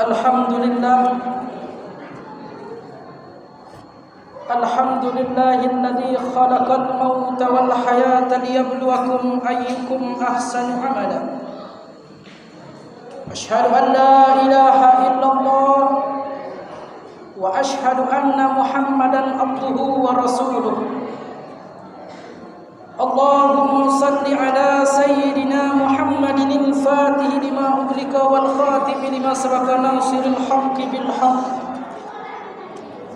Alhamdulillah alladzi khalaqal mauta wal hayata liyabluwakum ayyukum ahsanu amala. Asyhadu an la ilaha illallah wa asyhadu anna Muhammadan abduhu wa rasuluh. Allahumma salli ala sayyidina Muhammadin al-fatih lima ughliqa wal khatim lima sabaqa nasiril haqqi bil haqq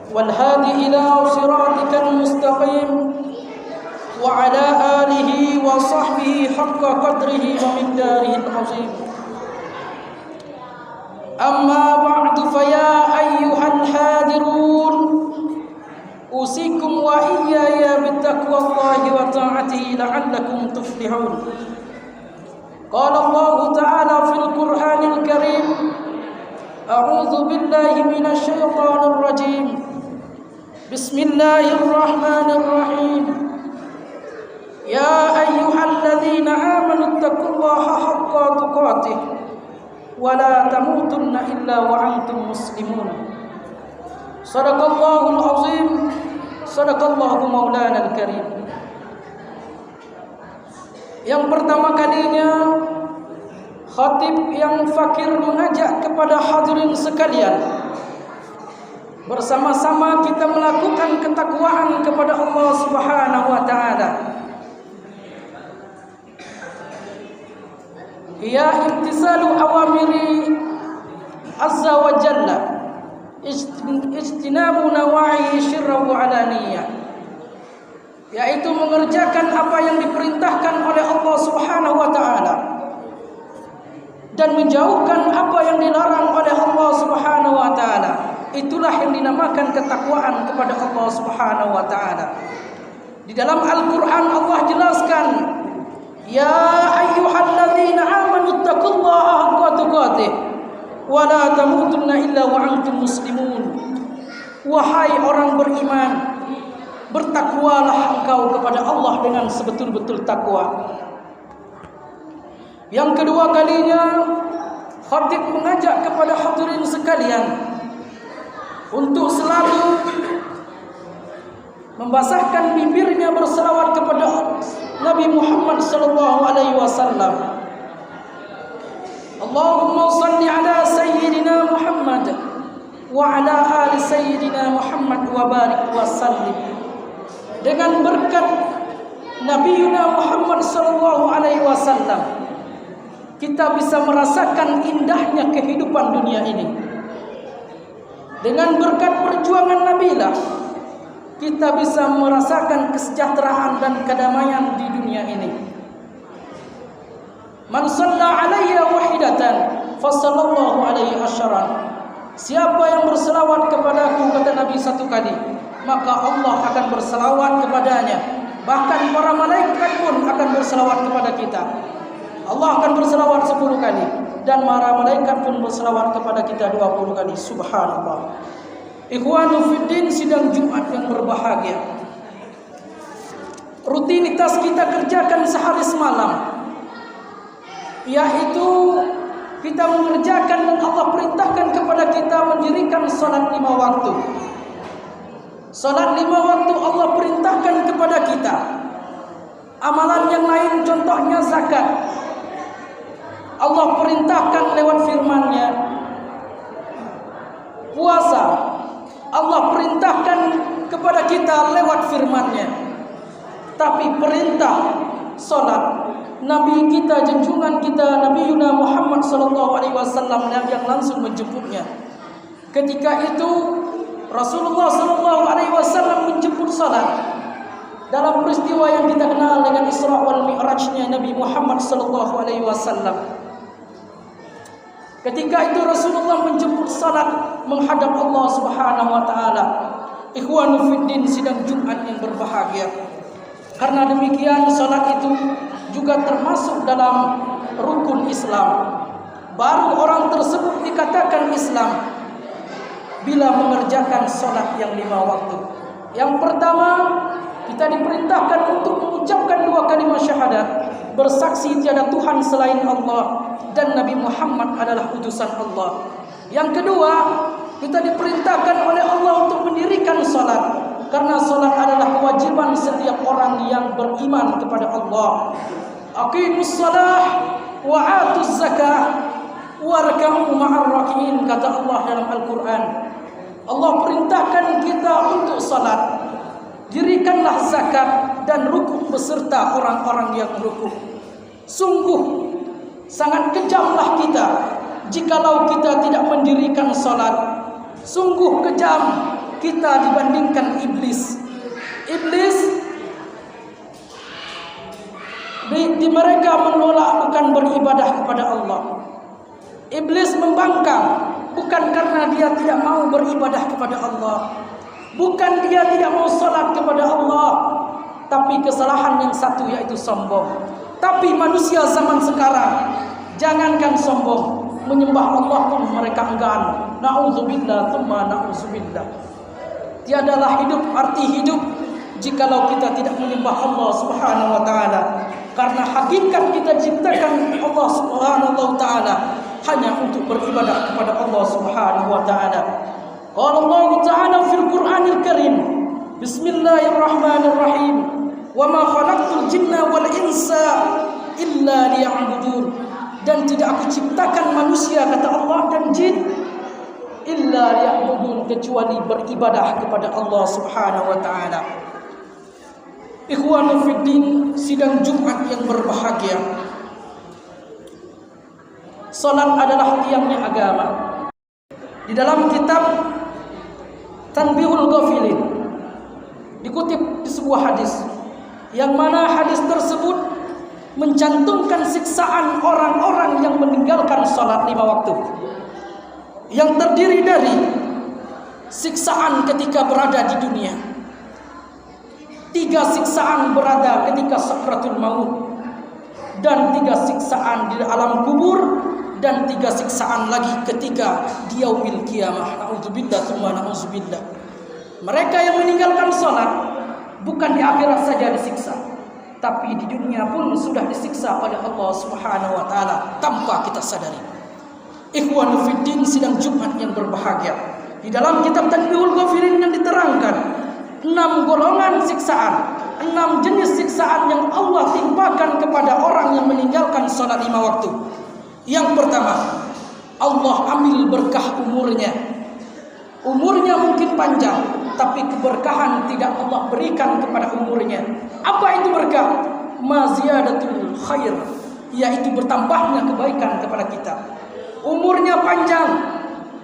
wal hadi ila siratikal mustaqim wa ala alihi wa sahbihi haqqa qadrihi wa miqdarihi al-azim. Amma ba'du fa ya ayyuhal hadirun usikum wa iyaya bittaqwallahi wa ta'atihi la'allakum tuflihun. Qala Allah ta'ala fil Qur'anil Karim, a'udzu billahi minasy syaithanir rajim. Bismillahirrahmanirrahim. Ya ayyuhalladzina amanu taqullaha haqqa tuqatih wa la tamutunna illa wa antum muslimun. Sadaqallahul azim. Sadaqallahu maulana al-karim. Yang pertama kalinya khatib yang fakir mengajak kepada hadirin sekalian, bersama-sama kita melakukan ketakwaan kepada Allah Subhanahu wa taala. Ya imtisalu awamiri azza wa jalla, ijtinabu nawahi syirra wa alaniyah, yaitu mengerjakan apa yang diperintahkan oleh Allah Subhanahu wa taala dan menjauhkan apa yang dilarang oleh Allah Subhanahu wa taala. Itulah yang dinamakan ketakwaan kepada Allah Subhanahu wa taala. Di dalam Al-Qur'an Allah jelaskan, ya ayyuhalladzina amanu taqullaha haqqa tuqatih wa la tamutunna illa wa antum muslimun. Wahai orang beriman, bertakwalah engkau kepada Allah dengan sebetul-betul takwa. Yang kedua kalinya khatib mengajak kepada hadirin sekalian untuk selalu membasahkan bibirnya berselawat kepada Nabi Muhammad sallallahu alaihi wasallam. Allahumma salli ala sayyidina Muhammad wa ala ali sayyidina Muhammad wa barik wa sallim. Dengan berkat Nabiuna Muhammad sallallahu alaihi wasallam, kita bisa merasakan indahnya kehidupan dunia ini. Dengan berkat perjuangan Nabilah, kita bisa merasakan kesejahteraan dan kedamaian di dunia ini. Man shalla alayya wahidatan fa sallallahu alaihi asyaran. Siapa yang berselawat kepadaku, kata Nabi, satu kali, maka Allah akan berselawat kepadanya. Bahkan para malaikat pun akan berselawat kepada kita. Allah akan berselawat 10 kali dan para malaikat pun berselawat kepada kita 20 kali. Subhanallah. Ikhwanu fiddin, sidang Jumat yang berbahagia, rutinitas kita kerjakan sehari semalam, yaitu kita mengerjakan dan Allah perintahkan kepada kita mendirikan salat 5 waktu. Salat 5 waktu Allah perintahkan kepada kita. Amalan yang lain contohnya zakat, Allah perintahkan lewat firman-Nya. Puasa, Allah perintahkan kepada kita lewat firman-Nya. Tapi perintah salat, Nabi kita, junjungan kita, Nabi Muhammad sallallahu alaihi wasallam yang langsung menjemputnya. Ketika itu Rasulullah sallallahu alaihi wasallam menjemput salat dalam peristiwa yang kita kenal dengan Isra wal Mi'rajnya Nabi Muhammad sallallahu alaihi wasallam. Ketika itu Rasulullah menjemput salat menghadap Allah Subhanahu wa taala. Ikhwanu fiddin, sidang Jumat yang berbahagia. Karena demikian salat itu juga termasuk dalam rukun Islam. Baru orang tersebut dikatakan Islam bila mengerjakan salat yang 5 waktu. Yang pertama, kita diperintahkan untuk mengucapkan 2 kalimat syahadat, bersaksi tiada Tuhan selain Allah dan Nabi Muhammad adalah utusan Allah. Yang kedua, kita diperintahkan oleh Allah untuk mendirikan salat, karena salat adalah kewajiban setiap orang yang beriman kepada Allah. Aqimus shalah wa atuz zakah warka'u ma'ar raki'in, kata Allah dalam Al-Quran. Allah perintahkan kita untuk salat, dirikanlah zakat dan rukuk beserta orang-orang yang rukuk. Sungguh sangat kejamlah kita jikalau kita tidak mendirikan salat. Sungguh kejam kita dibandingkan iblis. Iblis di mereka menolak bukan beribadah kepada Allah. Iblis membangkang bukan karena dia tidak mau beribadah kepada Allah, bukan dia tidak mau salat kepada Allah, tapi kesalahan yang satu yaitu sombong. Tapi manusia zaman sekarang, jangankan sombong, menyembah Allah pun mereka enggan. Na'udzubillah, tsumma na'udzubillah. Tiadalah hidup arti hidup jikalau kita tidak menyembah Allah Subhanahu wa taala. Karena hakikat kita ciptakan Allah Subhanahu wa taala hanya untuk beribadah kepada Allah Subhanahu wa taala. Qala Allah Ta'ala fil Qur'anil Karim, Bismillahirrahmanirrahim. Wa ma khalaqtul jinna wal insa illa liya'budun. Dan tidak aku ciptakan manusia, kata Allah, dan jin illa liya'budun, kecuali beribadah kepada Allah Subhanahu wa taala. Ikhwanu fiddin, sidang Jumat yang berbahagia. Salat adalah tiangnya agama. Di dalam kitab Tanbihul Ghafilin dikutip di sebuah hadis, yang mana hadis tersebut mencantumkan siksaan orang-orang yang meninggalkan salat 5 waktu, yang terdiri dari siksaan ketika berada di dunia, 3 siksaan berada ketika sakratul maut, dan 3 siksaan di alam kubur, dan 3 siksaan lagi ketika di yaumil qiyamah. Na'udzubillah, tsumma na'udzubillah. Mereka yang meninggalkan salat bukan di akhirat saja disiksa, tapi di dunia pun sudah disiksa oleh Allah Subhanahu wa taala tanpa kita sadari. Ikhwanu fiddin, sidang Jumat yang berbahagia. Di dalam kitab Tanbihul Ghafilin yang diterangkan 6 golongan siksaan, 6 jenis siksaan yang Allah timpakan kepada orang yang meninggalkan salat 5 waktu. Yang pertama, Allah ambil berkah umurnya. Umurnya mungkin panjang, tapi keberkahan tidak Allah berikan kepada umurnya. Apa itu berkah? Maziyadatul khair, yaitu bertambahnya kebaikan kepada kita. Umurnya panjang,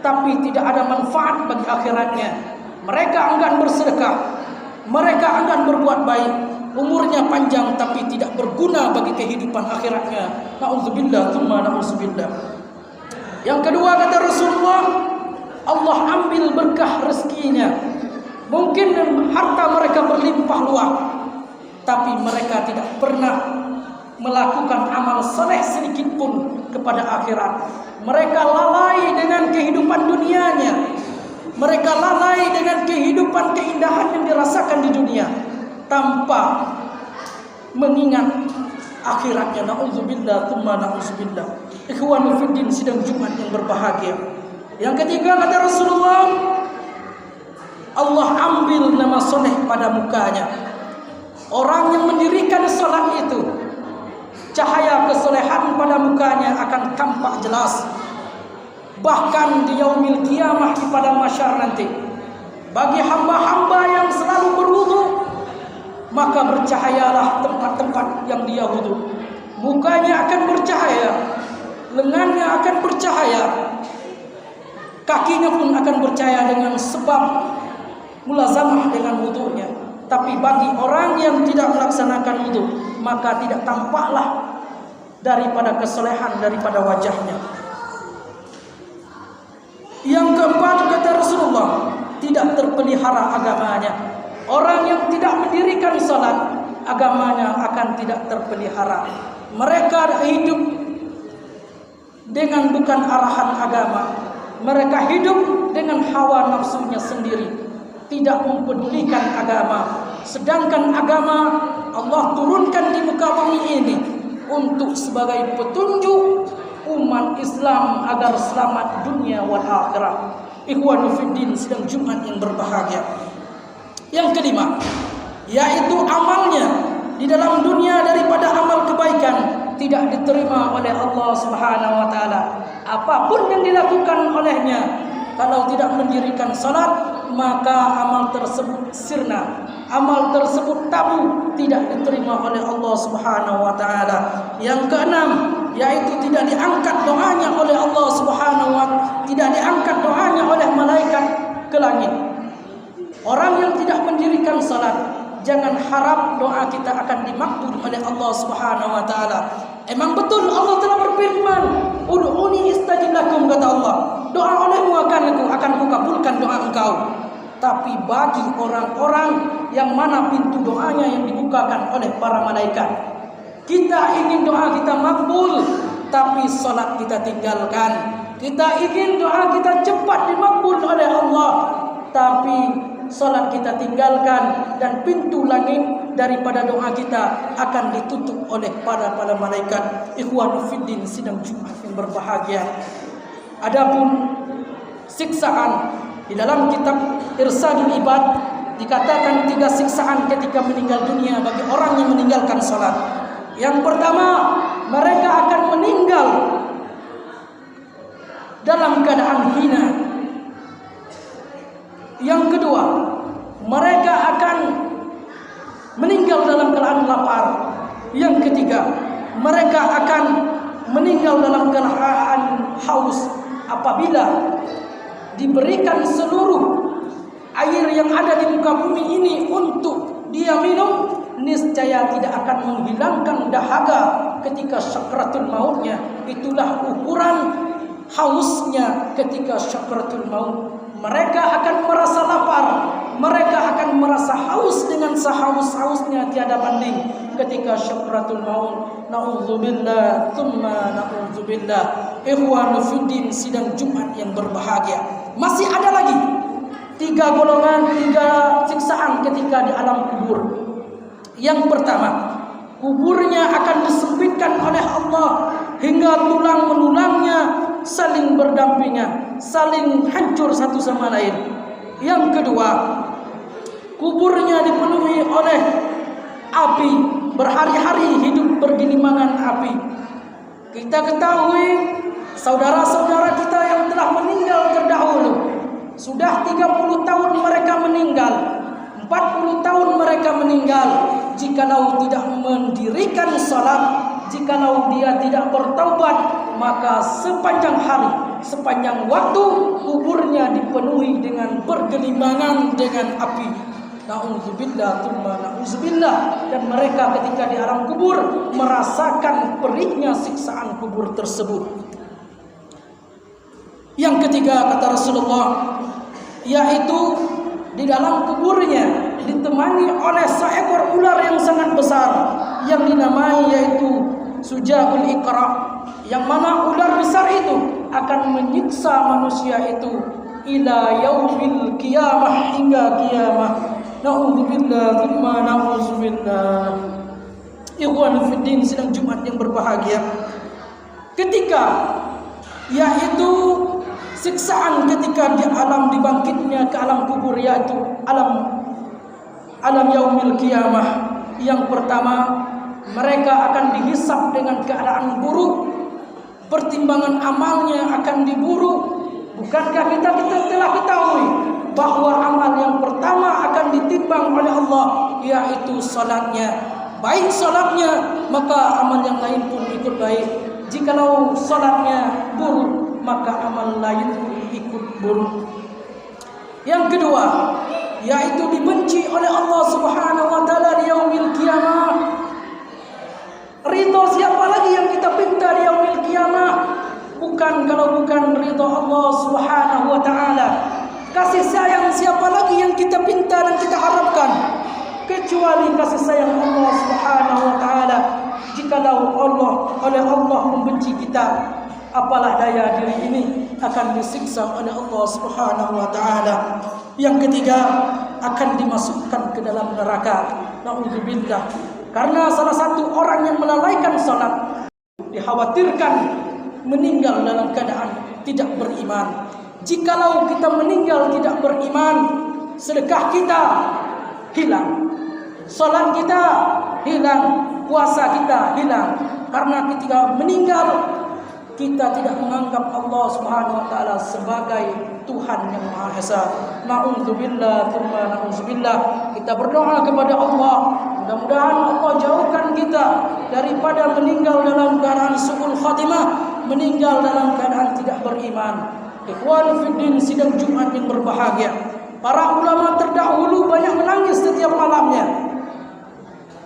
tapi tidak ada manfaat bagi akhiratnya. Mereka enggan bersedekah, mereka enggan berbuat baik. Umurnya panjang tapi tidak berguna bagi kehidupan akhiratnya. Na'udzubillah, tsumma na'udzubillah. Yang kedua, kata Rasulullah, Allah ambil berkah rezekinya. Mungkin harta mereka berlimpah luas, tapi mereka tidak pernah melakukan amal saleh sedikit pun kepada akhirat. Mereka lalai dengan kehidupan dunianya. Mereka lalai dengan kehidupan keindahan yang dirasakan di dunia, tanpa mengingat akhiratnya. Na'udzubillah, tsumma na'udzubillah. Ikhwanu fiddin, sidang Jumat yang berbahagia. Yang ketiga, kata Rasulullah, Allah ambil nama soleh pada mukanya. Orang yang mendirikan salat itu, cahaya kesolehan pada mukanya akan tampak jelas. Bahkan di yaumil qiyamah, di padang mahsyar nanti, bagi hamba-hamba yang selalu berwudu, maka bercahayalah tempat-tempat yang dia wudu. Mukanya akan bercahaya, lengannya akan bercahaya, kakinya pun akan bercahaya dengan sebab mulazamah dengan wudunya. Tapi bagi orang yang tidak melaksanakan wudu, maka tidak tampaklah daripada kesolehan daripada wajahnya. Yang keempat, kata Rasulullah, tidak terpelihara agamanya. Orang yang tidak mendirikan salat, agamanya akan tidak terpelihara. Mereka hidup dengan bukan arahan agama. Mereka hidup dengan hawa nafsunya sendiri, tidak mempedulikan agama. Sedangkan agama Allah turunkan di muka bumi ini untuk sebagai petunjuk, umat Islam agar selamat dunia wal akhirah. Ikhwanu fiddin sidang Jumat yang berbahagia. Yang kelima, yaitu amalnya di dalam dunia daripada amal kebaikan tidak diterima oleh Allah Subhanahu wa taala. Apapun yang dilakukan olehnya, kalau tidak mendirikan salat, maka amal tersebut sirna, amal tersebut tabu, tidak diterima oleh Allah Subhanahu wa taala. Yang keenam, yaitu tidak diangkat doanya oleh Allah Subhanahu wa taala, tidak diangkat doanya oleh malaikat ke langit. Orang yang tidak mendirikan salat, jangan harap doa kita akan dimakbul oleh Allah Subhanahu wa taala. Emang betul Allah telah berfirman, "Ud'uni istajib lakum," kata Allah. Doa olehmu akan kukabulkan doa engkau. Tapi bagi orang-orang yang mana pintu doanya yang dibukakan oleh para malaikat, kita ingin doa kita makbul, tapi salat kita tinggalkan. Kita ingin doa kita cepat dimakbul oleh Allah, tapi salat kita tinggalkan, dan pintu langit daripada doa kita akan ditutup oleh para malaikat. Ikhwanu fiddin sidang Jumat yang berbahagia. Adapun siksaan di dalam kitab Irsadul Ibad dikatakan 3 siksaan ketika meninggal dunia bagi orang yang meninggalkan salat. Yang pertama, mereka akan meninggal dalam keadaan hina. Yang kedua, mereka akan meninggal dalam keadaan lapar. Yang ketiga, mereka akan meninggal dalam keadaan haus. Apabila diberikan seluruh air yang ada di muka bumi ini untuk dia minum, niscaya tidak akan menghilangkan dahaga ketika sakratul mautnya. Itulah ukuran hausnya ketika sakratul maut. Mereka akan merasa lapar, mereka akan merasa haus dengan sehaus-hausnya tiada banding ketika sakratul maut. Na'udzubillah, tsumma na'udzubillah. Ikhwanu fiddin sidang Jumat yang berbahagia. Masih ada lagi 3 golongan, 3 siksaan ketika di alam kubur. Yang pertama, kuburnya akan disempitkan oleh Allah hingga tulang menulangnya saling berdampingan, saling hancur satu sama lain. Yang kedua, kuburnya dipenuhi oleh api, berhari-hari hidup bergelimangan api. Kita ketahui saudara-saudara kita yang telah meninggal terdahulu, sudah 30 tahun mereka meninggal, 40 tahun mereka meninggal. Jikalau tidak mendirikan salat, jikalau dia tidak bertaubat, maka sepanjang hari, sepanjang waktu kuburnya dipenuhi dengan bergelimangan dengan api. Na'udzubillah, tsumma na'udzubillah. Dan mereka ketika di alam kubur merasakan perihnya siksaan kubur tersebut. Yang ketiga, kata Rasulullah, yaitu di dalam kuburnya ditemani oleh seekor ular yang sangat besar yang dinamai yaitu Sujabul Iqra, yang mana ular besar itu akan menyiksa manusia itu ila yaumil qiyamah, hingga kiamat. Na'udzubillah, tsumma na'udzubillah. Ikhwanu fiddin sidang Jumat yang berbahagia. Ketika yaitu siksaan ketika di alam dibangkitnya ke alam kubur, yaitu alam yaumil qiyamah. Yang pertama, mereka akan dihisab dengan keadaan buruk, pertimbangan amalnya akan diburuk. Bukankah kita telah ketahui bahwa amal yang pertama akan ditimbang oleh Allah yaitu salatnya. Baik salatnya, maka amal yang lain pun ikut baik. Jikalau salatnya buruk, maka amal lain pun ikut buruk. Yang kedua, yaitu dibenci oleh Allah Subhanahu wa taala di yaumil qiyamah. Ridho siapa lagi yang kita pinta di yaumil qiyamah? Kalau bukan ridho Allah Subhanahu wa taala. Kasih sayang siapa lagi yang kita pinta dan kita harapkan kecuali kasih sayang Allah Subhanahu wa taala? Jikalau oleh Allah membenci kita, apalah daya diri ini akan disiksa oleh Allah Subhanahu wa taala. Yang ketiga, akan dimasukkan ke dalam neraka. Na'udzubillah. Karena salah satu orang yang melalaikan salat, dikhawatirkan meninggal dalam keadaan tidak beriman. Jikalau kita meninggal tidak beriman, sedekah kita hilang, salat kita hilang, puasa kita hilang. Karena ketika meninggal kita tidak menganggap Allah Subhanahu wa taala sebagai Tuhan yang Maha Esa. Na'udzubillah, tsumma na'udzubillah. Kita berdoa kepada Allah, mudah-mudahan Allah jauhkan kita daripada meninggal dalam keadaan su'ul khatimah, meninggal dalam keadaan tidak beriman. Ikhwan fiddin, sidang Jumat yang berbahagia, para ulama terdahulu banyak menangis setiap malamnya.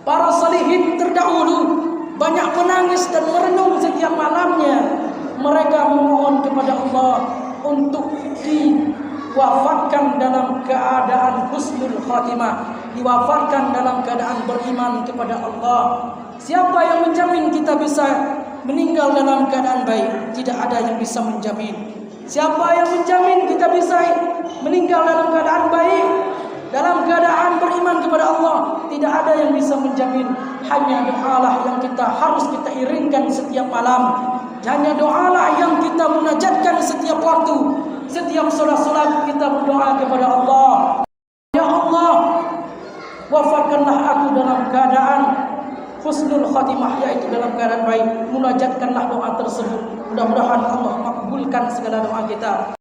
Para salihin terdahulu banyak menangis dan merenung setiap malamnya. Mereka memohon kepada Allah untuk diwafatkan dalam keadaan husnul khatimah, diwafatkan dalam keadaan beriman kepada Allah. Siapa yang menjamin kita bisa meninggal dalam keadaan baik? Tidak ada yang bisa menjamin. Siapa yang menjamin kita bisa meninggal dalam keadaan baik, dalam keadaan beriman kepada Allah? Tidak ada yang bisa menjamin. Hanya doalah yang harus kita iringkan setiap malam. Hanya doalah yang kita munajatkan setiap waktu. Setiap solat-solat kita berdoa kepada Allah. Ya Allah, wafatkanlah aku dalam keadaan husnul khatimah, yaitu dalam keadaan baik. Munajatkanlah doa tersebut. Mudah-mudahan Allah makbulkan segala doa kita.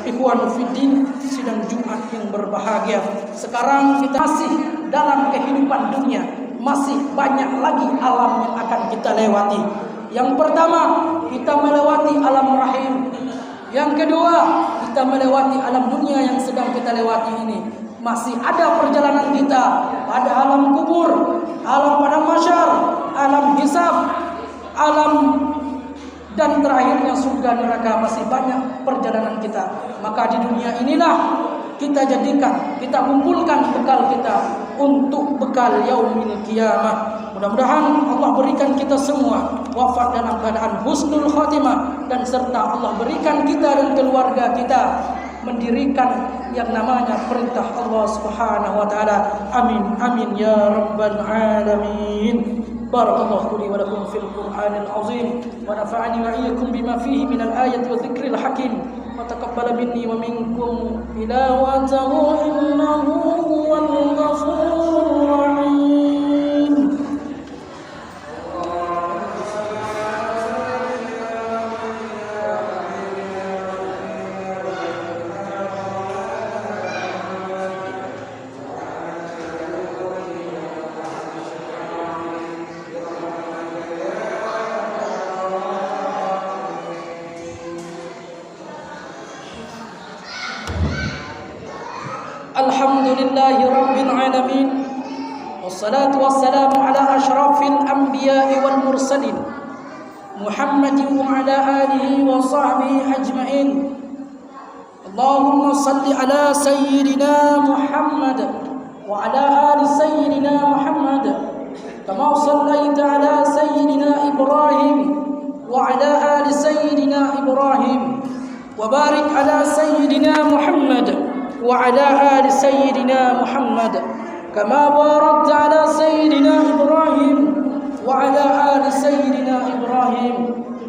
Ikhwan fiddin, sidang Jumat yang berbahagia. Sekarang kita masih dalam kehidupan dunia. Masih banyak lagi alam yang akan kita lewati. Yang pertama, kita melewati alam rahim. Yang kedua, kita melewati alam dunia yang sedang kita lewati ini. Masih ada perjalanan kita pada alam kubur, alam padang mahsyar, alam hisab, alam dan terakhirnya surga neraka. Masih banyak perjalanan kita. Maka di dunia inilah kita jadikan, kita kumpulkan bekal kita untuk bekal yaumil qiyamah. Mudah-mudahan Allah berikan kita semua wafat dalam keadaan husnul khatimah, dan serta Allah berikan kita dan keluarga kita mendirikan yang namanya perintah Allah Subhanahu wa taala. Amin amin ya rabbal alamin. Barakallahu li wa lakum fil Qur'anil azim wa nafa'ani wa iyyakum bima fihi minal ayati wa dzikril hakim wa taqabbala minni wa minkum tilawatahu innahu huwal ghafurur rahim. Alhamdulillahi Rabbil Alamin, wassalatu wassalamu ala ashrafil anbiya'i wal mursalin, Muhammadin wa ala alihi wa sahbihi ajma'in. Allahumma salli ala sayyidina Muhammad wa ala ali sayyidina Muhammad kama sallaita ala sayyidina Ibrahim wa ala ali sayyidina Ibrahim wa barik ala sayyidina Muhammad وعلى آل سيدنا محمد كما باركت على سيدنا إبراهيم وعلى آل سيدنا إبراهيم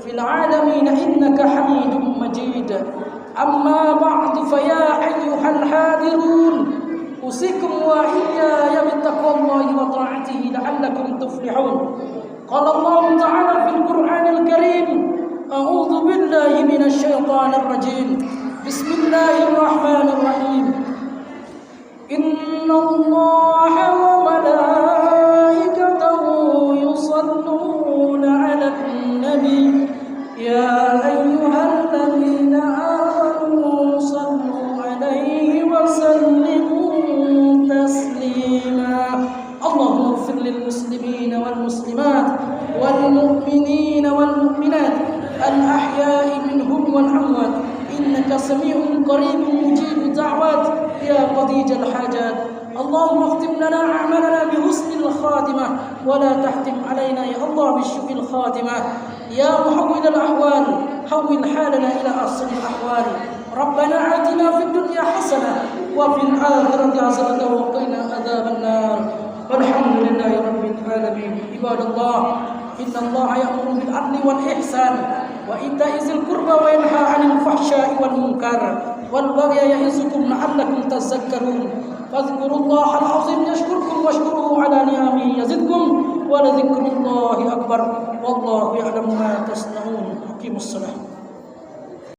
في العالمين إنك حميد مجيد. أما بعد فيا أيها الحاضرون أوصيكم وإياي بتقوى الله وطاعته لعلكم تفلحون. قال الله تعالى في القرآن الكريم: أعوذ بالله من الشيطان الرجيم. بسم الله الرحمن الرحيم. إن الله وملائكته يصلون على النبي يا أيها الذين آمنوا صلوا عليه وسلموا تسليما. اللهم اغفر للمسلمين والمسلمات والمؤمنين والمؤمنات الأحياء منهم والأموات إنك سميع قريب مجيب الدعوات يا قضيج الحاجات. اللهم اختم لنا أعمالنا بحسن الخاتمة ولا تختم علينا يا الله بالسوء الخاتمة. يا محول الأحوال حول حالنا إلى أحسن الأحوال. ربنا آتنا في الدنيا حسنة وفي الآخرة حسنة وقنا عذاب النار. والحمد لله رب العالمين. عباد الله، إن الله يأمر بالعدل والإحسان وإيتاء ذي القربى وينهى عن الفحشاء والمنكر والبغي يعظكم لعلكم تذكرون فاذكروا الله العظيم يشكركم واشكروه على نعمه يزدكم ولذكر الله أكبر والله يعلم ما تصنعون. أقيموا الصلاة.